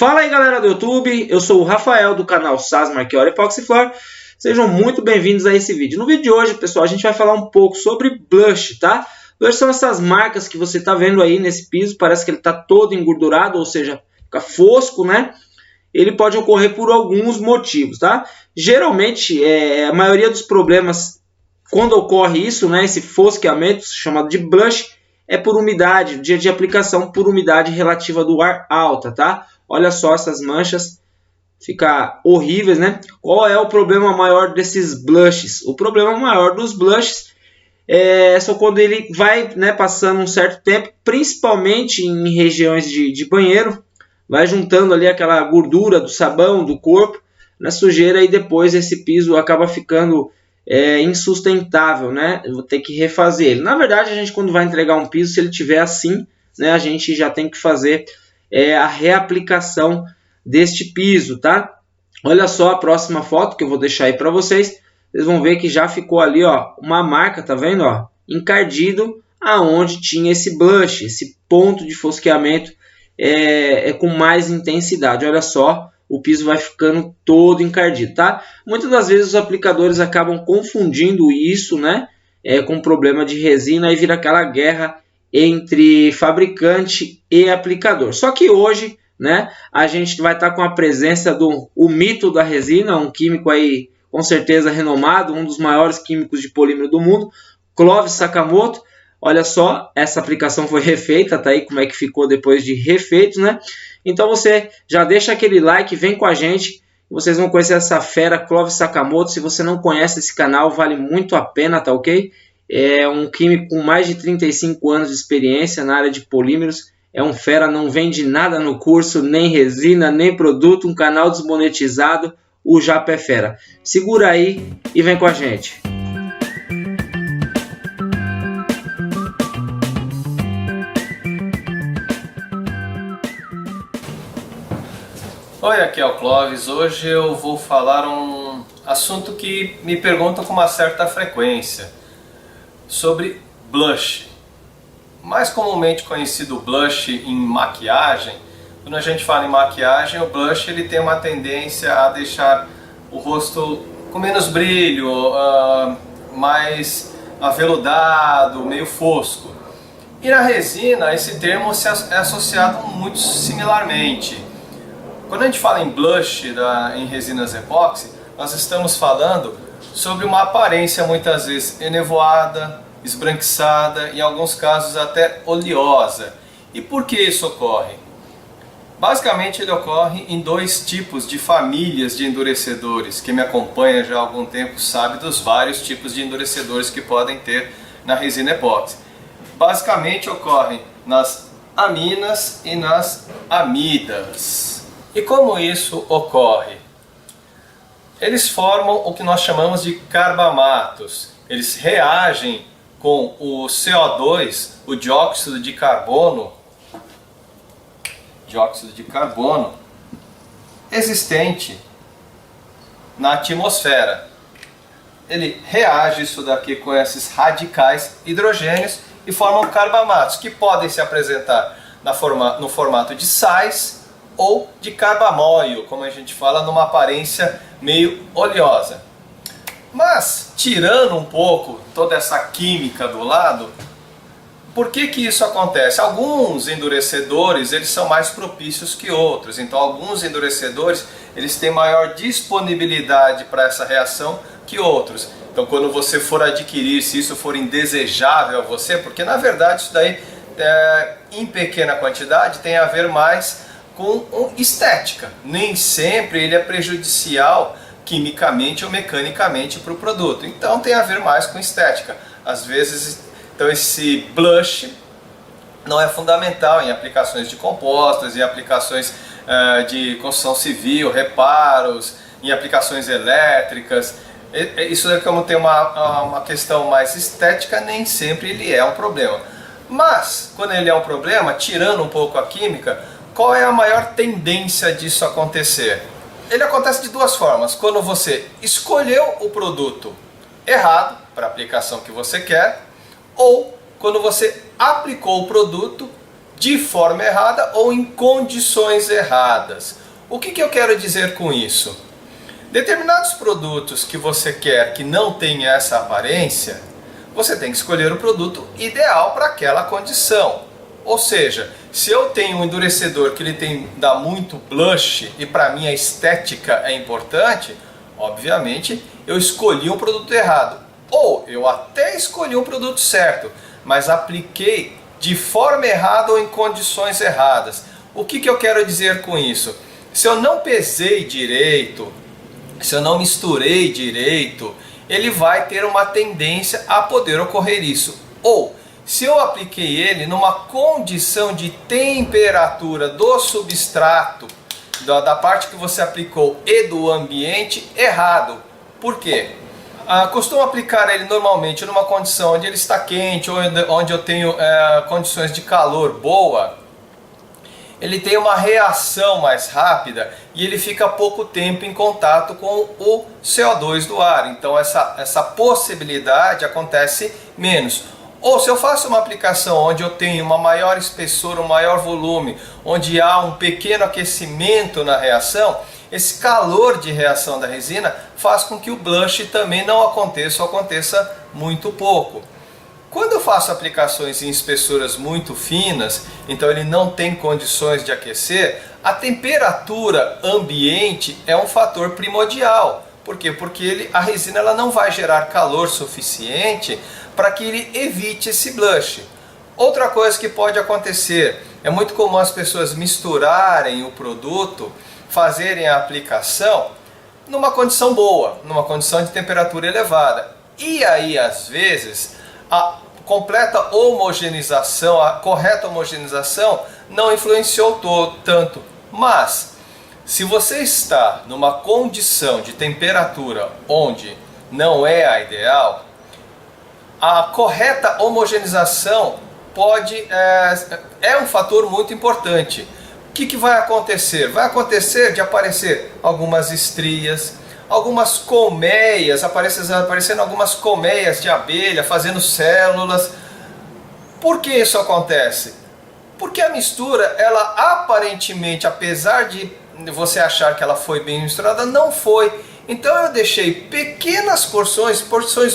Fala aí galera do YouTube, eu sou o Rafael do canal SAS Marchiori Epoxy Floor. Sejam muito bem-vindos a esse vídeo. No vídeo de hoje, pessoal, a gente vai falar um pouco sobre blush, tá? Blush são essas marcas que você está vendo aí nesse piso, parece que ele está todo engordurado, ou seja, fica fosco, né? Ele pode ocorrer por alguns motivos, tá? Geralmente, a maioria dos problemas, quando ocorre isso, né, esse fosqueamento, chamado de blush, é por umidade, dia de aplicação por umidade relativa do ar alta, tá? Olha só essas manchas, fica horríveis, né? Qual é o problema maior desses blushes? O problema maior dos blushes é só quando ele vai, né, passando um certo tempo, principalmente em regiões de banheiro, vai juntando ali aquela gordura do sabão, do corpo, na sujeira, e depois esse piso acaba ficando insustentável, né? Eu vou ter que refazer ele. Na verdade, a gente, quando vai entregar um piso, se ele tiver assim, né, a gente já tem que fazer a reaplicação deste piso, tá? Olha só a próxima foto que eu vou deixar aí para vocês. Vocês vão ver que já ficou ali, ó, uma marca, tá vendo, ó, encardido aonde tinha esse blush, esse ponto de fosqueamento com mais intensidade. Olha só, o piso vai ficando todo encardido, tá? Muitas das vezes os aplicadores acabam confundindo isso, né, com problema de resina, e vira aquela guerra entre fabricante e aplicador. Só que hoje, né, a gente vai estar com a presença do mito da resina, um químico aí com certeza renomado, um dos maiores químicos de polímero do mundo, Clovis Sakamoto. Olha só, essa aplicação foi refeita, tá aí como é que ficou depois de refeitos, né? Então você já deixa aquele like, vem com a gente, vocês vão conhecer essa fera Clovis Sakamoto. Se você não conhece esse canal, vale muito a pena, tá ok? É um químico com mais de 35 anos de experiência na área de polímeros. É um fera, não vende nada no curso, nem resina, nem produto. Um canal desmonetizado, o Japa é fera. Segura aí e vem com a gente. Oi, aqui é o Clovis. Hoje eu vou falar um assunto que me perguntam com uma certa frequência, sobre blush. Mais comumente conhecido blush em maquiagem. Quando a gente fala em maquiagem, o blush ele tem uma tendência a deixar o rosto com menos brilho, mais aveludado, meio fosco. E na resina esse termo é associado muito similarmente. Quando a gente fala em blush em resinas epóxi, nós estamos falando sobre uma aparência muitas vezes enevoada, esbranquiçada, em alguns casos até oleosa. E por que isso ocorre? Basicamente ele ocorre em dois tipos de famílias de endurecedores. Quem me acompanha já há algum tempo sabe dos vários tipos de endurecedores que podem ter na resina epóxi. Basicamente ocorrem nas aminas e nas amidas. E como isso ocorre? Eles formam o que nós chamamos de carbamatos. Eles reagem com o CO2, o dióxido de carbono existente na atmosfera. Ele reage isso daqui com esses radicais hidrogênios e formam carbamatos, que podem se apresentar no formato de sais ou de carbamóil, como a gente fala, numa aparência meio oleosa. Mas, tirando um pouco toda essa química do lado, por que que isso acontece? Alguns endurecedores eles são mais propícios que outros. Então, alguns endurecedores eles têm maior disponibilidade para essa reação que outros. Então, quando você for adquirir, se isso for indesejável a você, porque na verdade isso daí, em pequena quantidade, tem a ver mais com estética. Nem sempre ele é prejudicial quimicamente ou mecanicamente para o produto. Então tem a ver mais com estética. Às vezes, então esse blush não é fundamental em aplicações de compostas, em aplicações de construção civil, reparos, em aplicações elétricas. Isso é como tem uma questão mais estética, nem sempre ele é um problema. Mas, quando ele é um problema, tirando um pouco a química, qual é a maior tendência disso acontecer? Ele acontece de duas formas. Quando você escolheu o produto errado para a aplicação que você quer, ou quando você aplicou o produto de forma errada ou em condições erradas. O que eu quero dizer com isso? Determinados produtos que você quer que não tenha essa aparência, você tem que escolher o produto ideal para aquela condição. Ou seja, se eu tenho um endurecedor que ele dá muito blush e para mim a estética é importante, obviamente eu escolhi um produto errado. Ou eu até escolhi um produto certo, mas apliquei de forma errada ou em condições erradas. O que eu quero dizer com isso? Se eu não pesei direito, se eu não misturei direito, ele vai ter uma tendência a poder ocorrer isso. Ou, se eu apliquei ele numa condição de temperatura do substrato, da parte que você aplicou e do ambiente, errado. Por quê? Costumo aplicar ele normalmente numa condição onde ele está quente, ou onde eu tenho condições de calor boa. Ele tem uma reação mais rápida e ele fica pouco tempo em contato com o CO2 do ar. Então essa possibilidade acontece menos. Ou se eu faço uma aplicação onde eu tenho uma maior espessura, um maior volume, onde há um pequeno aquecimento na reação, esse calor de reação da resina faz com que o blush também não aconteça ou aconteça muito pouco. Quando eu faço aplicações em espessuras muito finas, então ele não tem condições de aquecer, a temperatura ambiente é um fator primordial. Por quê? Porque a resina ela não vai gerar calor suficiente para que ele evite esse blush. Outra coisa que pode acontecer, é muito comum as pessoas misturarem o produto, fazerem a aplicação numa condição boa, numa condição de temperatura elevada. E aí, às vezes, a completa homogeneização, a correta homogeneização não influenciou tanto. Mas, se você está numa condição de temperatura onde não é a ideal, a correta homogeneização é um fator muito importante. O que vai acontecer? Vai acontecer de aparecer algumas estrias, algumas colmeias, aparecendo algumas colmeias de abelha, fazendo células. Por que isso acontece? Porque a mistura, ela aparentemente, apesar de você achar que ela foi bem misturada, não foi. Então eu deixei pequenas porções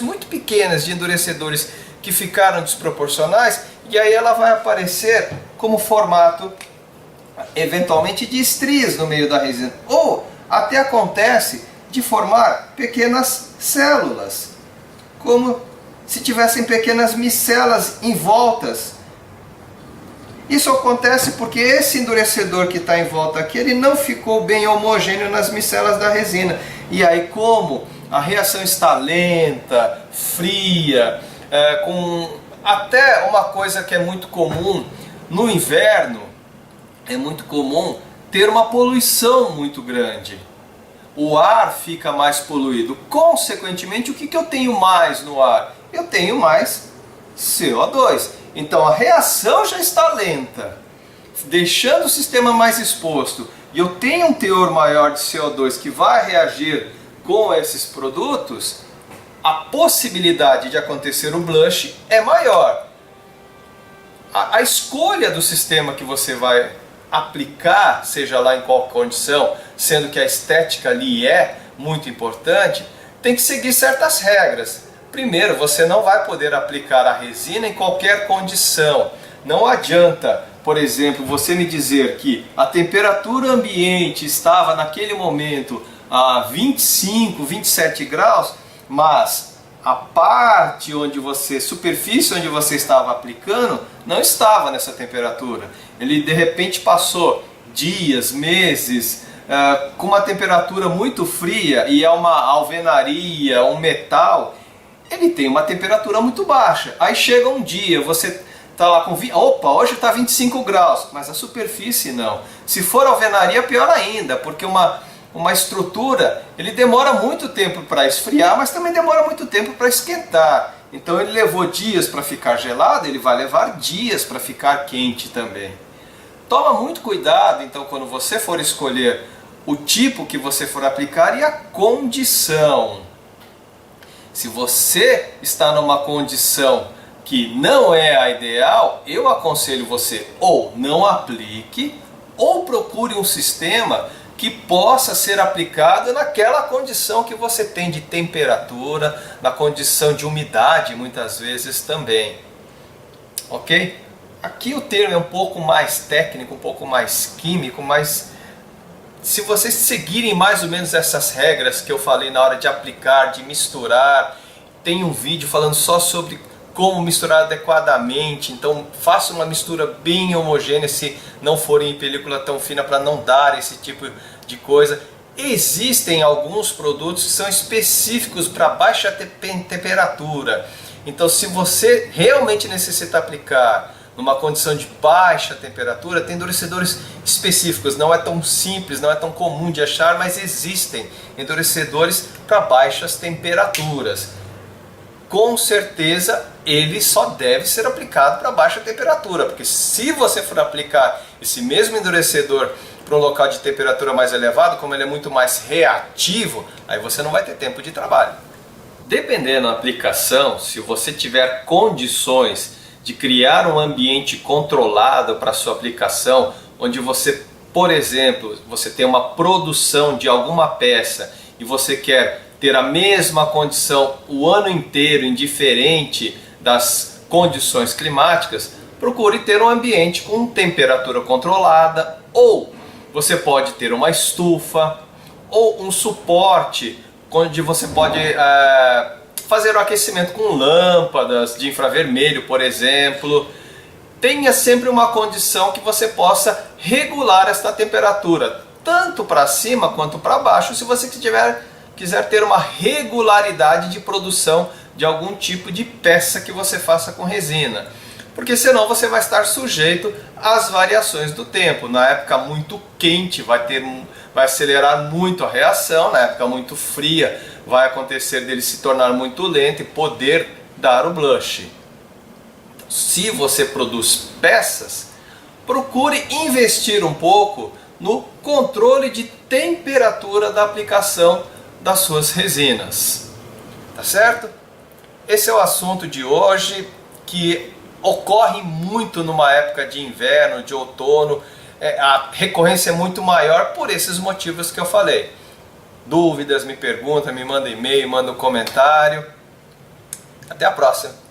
muito pequenas de endurecedores que ficaram desproporcionais, e aí ela vai aparecer como formato eventualmente de estrias no meio da resina. Ou até acontece de formar pequenas células, como se tivessem pequenas micelas em voltas. Isso acontece porque esse endurecedor que está em volta aqui, ele não ficou bem homogêneo nas micelas da resina. E aí, como a reação está lenta, fria, com até uma coisa que é muito comum no inverno, é muito comum ter uma poluição muito grande. O ar fica mais poluído. Consequentemente, o que eu tenho mais no ar? Eu tenho mais CO2. Então a reação já está lenta, deixando o sistema mais exposto, e eu tenho um teor maior de CO2 que vai reagir com esses produtos, a possibilidade de acontecer o blush é maior. A escolha do sistema que você vai aplicar, seja lá em qual condição, sendo que a estética ali é muito importante, tem que seguir certas regras. Primeiro, você não vai poder aplicar a resina em qualquer condição. Não adianta, por exemplo, você me dizer que a temperatura ambiente estava naquele momento a 25, 27 graus, mas a parte superfície onde você estava aplicando, não estava nessa temperatura. Ele de repente passou dias, meses, com uma temperatura muito fria, e é uma alvenaria, um metal, ele tem uma temperatura muito baixa. Aí chega um dia, você está lá com... Opa, hoje está 25 graus, mas a superfície não. Se for alvenaria, pior ainda, porque uma estrutura, ele demora muito tempo para esfriar, mas também demora muito tempo para esquentar. Então ele levou dias para ficar gelado, ele vai levar dias para ficar quente também. Toma muito cuidado, então, quando você for escolher o tipo que você for aplicar e a condição. Se você está numa condição que não é a ideal, eu aconselho você ou não aplique, ou procure um sistema que possa ser aplicado naquela condição que você tem de temperatura, na condição de umidade muitas vezes também. Ok? Aqui o termo é um pouco mais técnico, um pouco mais químico, mas se vocês seguirem mais ou menos essas regras que eu falei na hora de aplicar, de misturar, tem um vídeo falando só sobre como misturar adequadamente, então faça uma mistura bem homogênea se não for em película tão fina para não dar esse tipo de coisa. Existem alguns produtos que são específicos para baixa temperatura, então se você realmente necessita aplicar numa condição de baixa temperatura, tem endurecedores específicos, não é tão simples, não é tão comum de achar, mas existem endurecedores para baixas temperaturas. Com certeza ele só deve ser aplicado para baixa temperatura, porque se você for aplicar esse mesmo endurecedor para um local de temperatura mais elevado, como ele é muito mais reativo, aí você não vai ter tempo de trabalho. Dependendo da aplicação, se você tiver condições de criar um ambiente controlado para sua aplicação, onde você, por exemplo, você tem uma produção de alguma peça e você quer ter a mesma condição o ano inteiro, indiferente das condições climáticas, procure ter um ambiente com temperatura controlada, ou você pode ter uma estufa, ou um suporte onde você pode fazer o aquecimento com lâmpadas de infravermelho, por exemplo. Tenha sempre uma condição que você possa regular esta temperatura, tanto para cima quanto para baixo, se você quiser ter uma regularidade de produção de algum tipo de peça que você faça com resina. Porque senão você vai estar sujeito às variações do tempo. Na época muito quente vai acelerar muito a reação, na época muito fria vai acontecer dele se tornar muito lento e poder dar o blush. Se você produz peças, procure investir um pouco no controle de temperatura da aplicação das suas resinas. Tá certo? Esse é o assunto de hoje, que ocorre muito numa época de inverno, de outono. A recorrência é muito maior por esses motivos que eu falei. Dúvidas, me pergunta, me manda e-mail, manda um comentário. Até a próxima!